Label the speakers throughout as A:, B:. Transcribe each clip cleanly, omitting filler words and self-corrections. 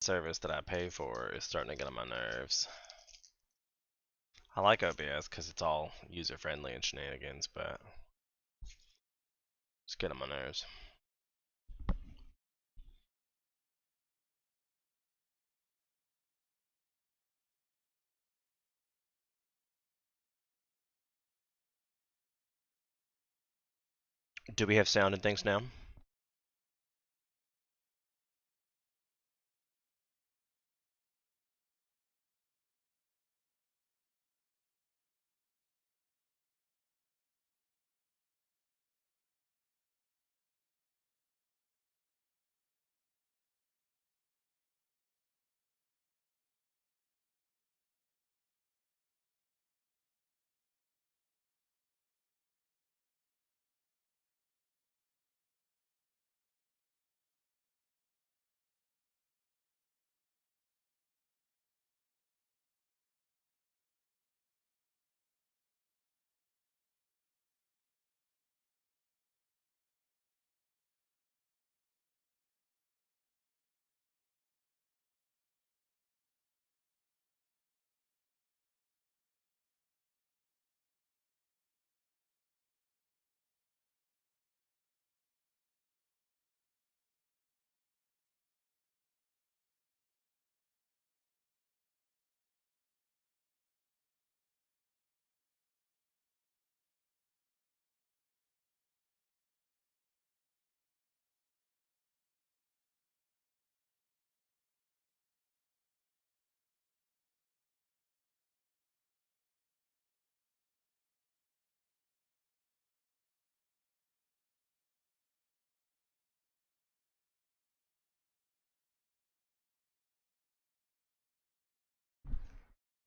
A: service that I pay for is starting to get on my nerves. I like OBS because it's all user friendly and shenanigans, but it's getting on my nerves. Do we have sound and things now?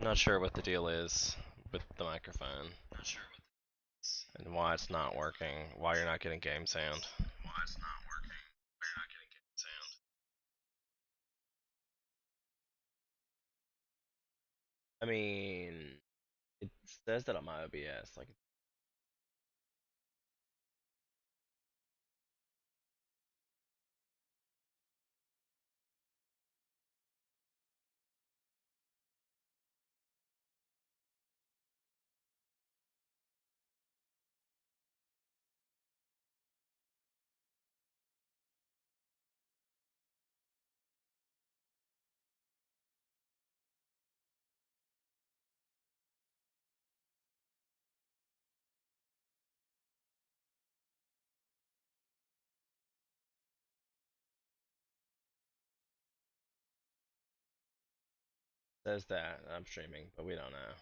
A: Not sure what the deal is with the microphone. Not sure what and why it's not working. Why you're not getting game sound. Why it's not working. Why you're not getting game sound. I mean, it says that on my OBS. Like, it says that I'm streaming, but we don't know.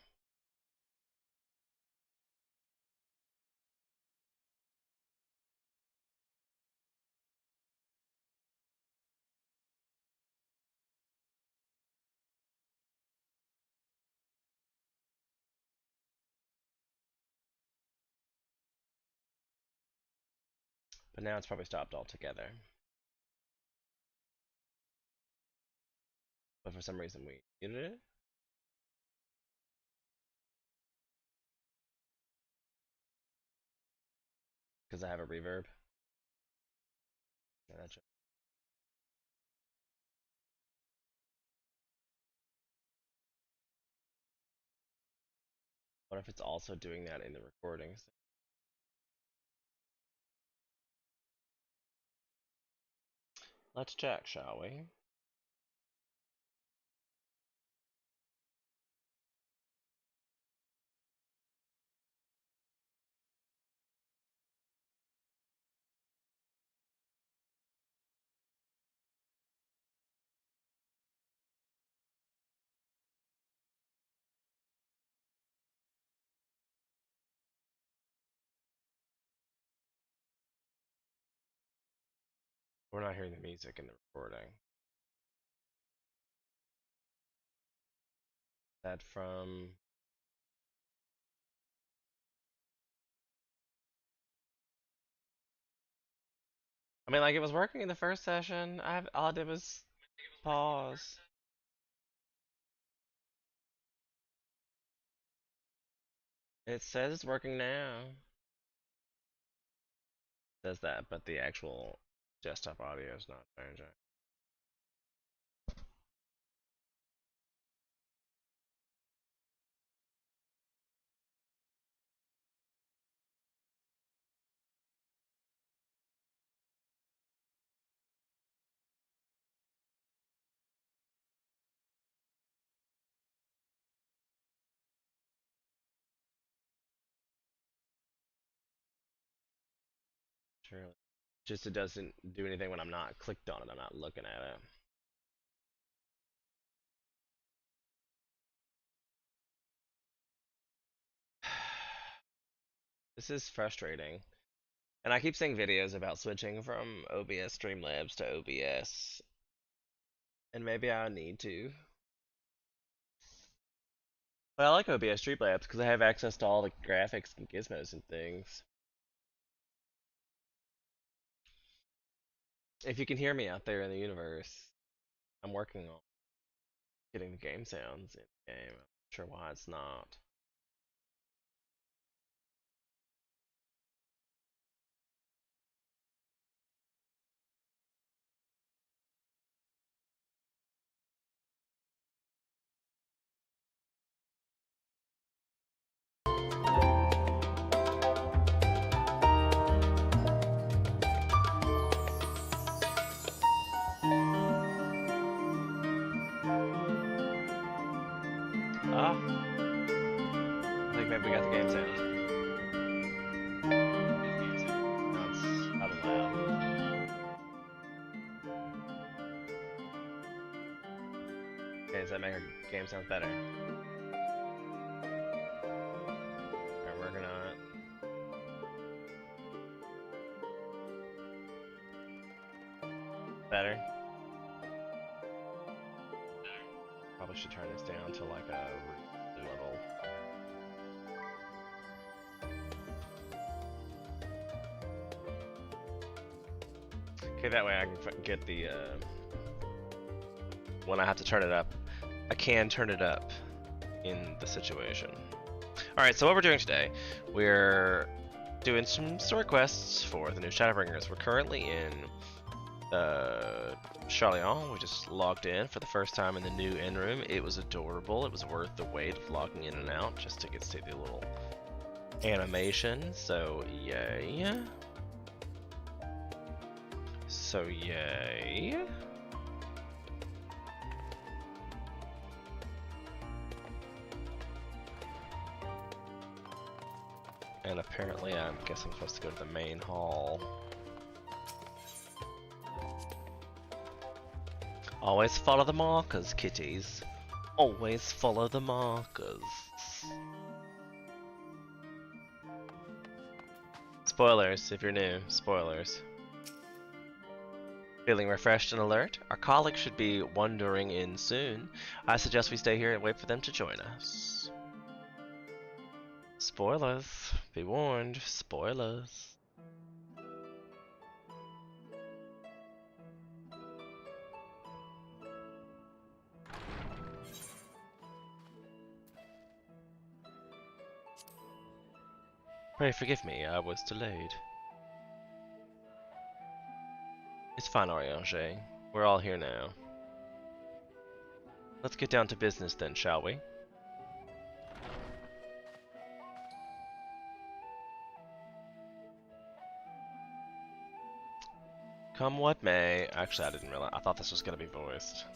A: But now it's probably stopped altogether. But for some reason we muted it. Because I have a reverb. Yeah, that's what if it's also doing that in the recordings? Let's check, shall we? We're not hearing the music in the recording. That from I mean, like, it was working in the first session. All I did was pause. It says it's working now. It says that, but the actual desktop audio is not changing. Surely. Just it doesn't do anything when I'm not clicked on it. I'm not looking at it. This is frustrating. And I keep seeing videos about switching from OBS Streamlabs to OBS. And maybe I need to. But I like OBS Streamlabs because I have access to all the graphics and gizmos and things. If you can hear me out there in the universe, I'm working on getting the game sounds in the game. I'm not sure why it's not. Ah, I think maybe we got the game sound. No, it's rather loud. Okay, does that make our game sounds better? Alright, working on it. Better? Probably should turn this down to like a level. Okay, that way I can get the, when I have to turn it up, I can turn it up in the situation. Alright, so what we're doing today, we're doing some story quests for the new Shadowbringers. We're currently in Charlion. We just logged in for the first time in the new inn room. It was adorable. It was worth the wait of logging in and out just to get to see the little animation. So yay. So yay. And apparently I guess I'm supposed to go to the main hall. Always follow the markers, kitties. Always follow the markers. Spoilers, if you're new. Spoilers. Feeling refreshed and alert? Our colleagues should be wandering in soon. I suggest we stay here and wait for them to join us. Spoilers. Be warned. Spoilers. Pray forgive me, I was delayed. It's fine, Ariange. We're all here now. Let's get down to business then, shall we? Come what may. Actually, I didn't realize. I thought this was going to be voiced.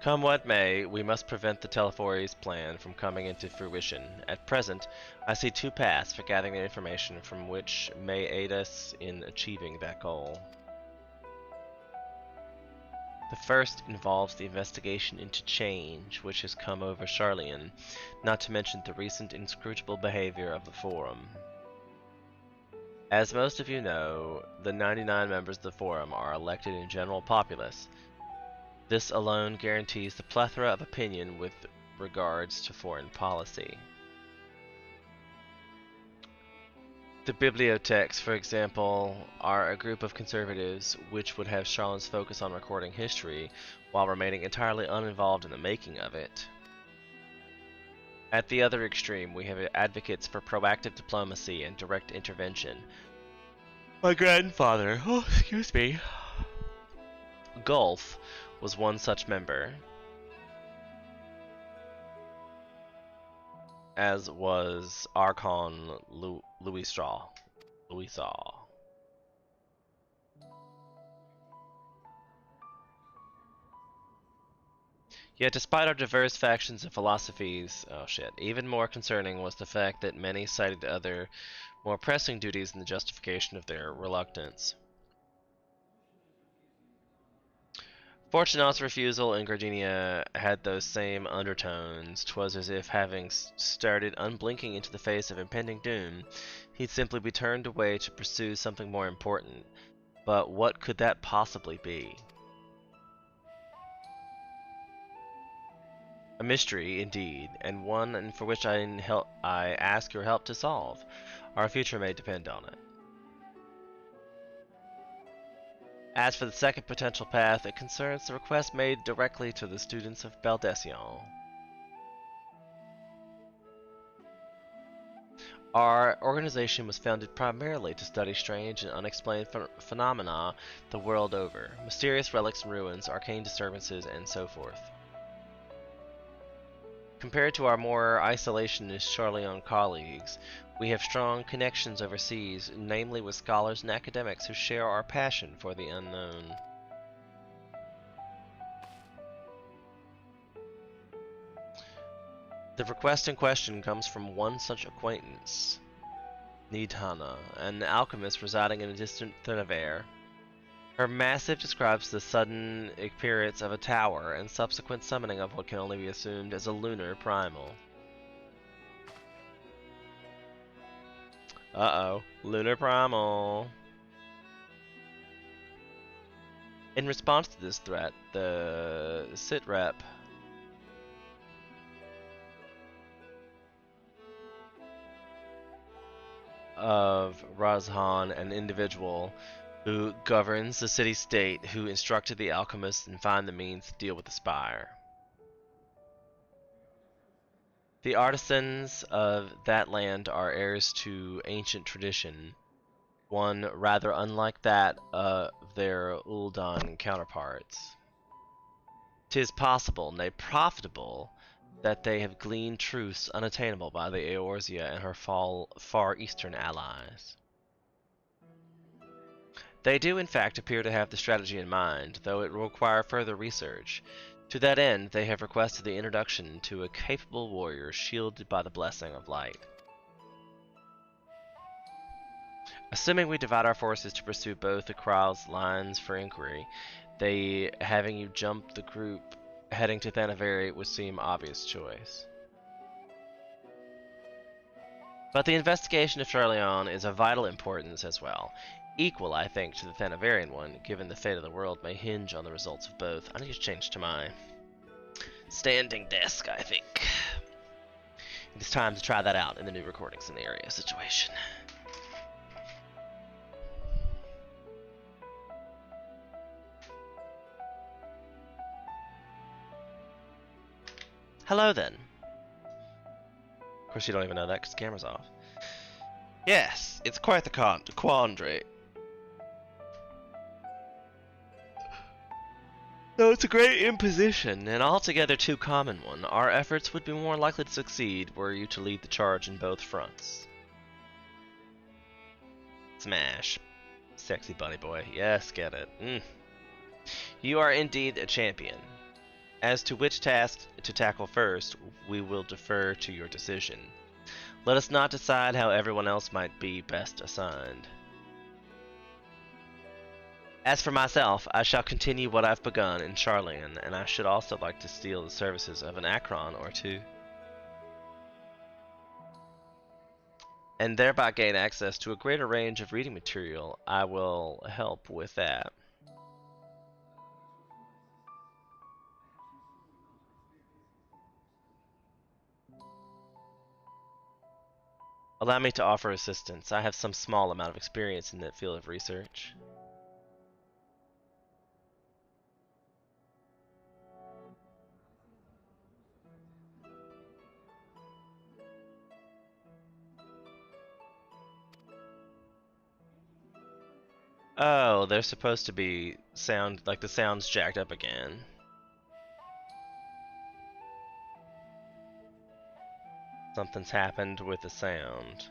A: Come what may, we must prevent the Telefori's plan from coming into fruition. At present, I see two paths for gathering the information from which may aid us in achieving that goal. The first involves the investigation into change which has come over Charlian, not to mention the recent inscrutable behavior of the Forum. As most of you know, the 99 members of the Forum are elected in general populace. This alone guarantees the plethora of opinion with regards to foreign policy. The bibliotheques, for example, are a group of conservatives which would have Charlin's focus on recording history while remaining entirely uninvolved in the making of it. At the other extreme, we have advocates for proactive diplomacy and direct intervention. My grandfather, excuse me, Gulf, was one such member, as was Archon Louis Straw. Louis Saw. Yet despite our diverse factions and philosophies, oh shit, even more concerning was the fact that many cited other, more pressing duties in the justification of their reluctance. Fortunatus' refusal in Gardenia had those same undertones. 'Twas as if, having started unblinking into the face of impending doom, he'd simply be turned away to pursue something more important. But what could that possibly be? A mystery, indeed, and one for which I ask your help to solve. Our future may depend on it. As for the second potential path, it concerns the request made directly to the students of Baldesion. Our organization was founded primarily to study strange and unexplained phenomena the world over, mysterious relics and ruins, arcane disturbances, and so forth. Compared to our more isolationist Charleon colleagues, we have strong connections overseas, namely with scholars and academics who share our passion for the unknown. The request in question comes from one such acquaintance, Nidhana, an alchemist residing in a distant Thunavere. Her massive describes the sudden appearance of a tower and subsequent summoning of what can only be assumed as a lunar primal. Uh-oh, lunar primal. In response to this threat, the sitrep of Razhan, an individual who governs the city-state, who instructed the alchemists and find the means to deal with the spire. The artisans of that land are heirs to ancient tradition, one rather unlike that of their Uldan counterparts. 'Tis possible, nay profitable, that they have gleaned truths unattainable by the Eorzea and her far eastern allies. They do in fact appear to have the strategy in mind, though it will require further research. To that end, they have requested the introduction to a capable warrior shielded by the blessing of light. Assuming we divide our forces to pursue both the Kral's lines for inquiry, they having you jump the group heading to Thanavari would seem obvious choice. But the investigation of Charleon is of vital importance as well. Equal, I think, to the Thanavarian one, given the fate of the world may hinge on the results of both. I need to change to my standing desk, I think. It's time to try that out in the new recording scenario situation. Hello then. Of course you don't even know that because the camera's off. Yes, it's quite the quandary. Though it's a great imposition, and altogether too common one, our efforts would be more likely to succeed were you to lead the charge in both fronts. Smash. Sexy bunny boy. Yes, get it. You are indeed a champion. As to which task to tackle first, we will defer to your decision. Let us not decide how everyone else might be best assigned. As for myself, I shall continue what I've begun in Charleon, and I should also like to steal the services of an Akron or two, and thereby gain access to a greater range of reading material. I will help with that. Allow me to offer assistance. I have some small amount of experience in that field of research. Oh, they're supposed to be like the sound's jacked up again. Something's happened with the sound.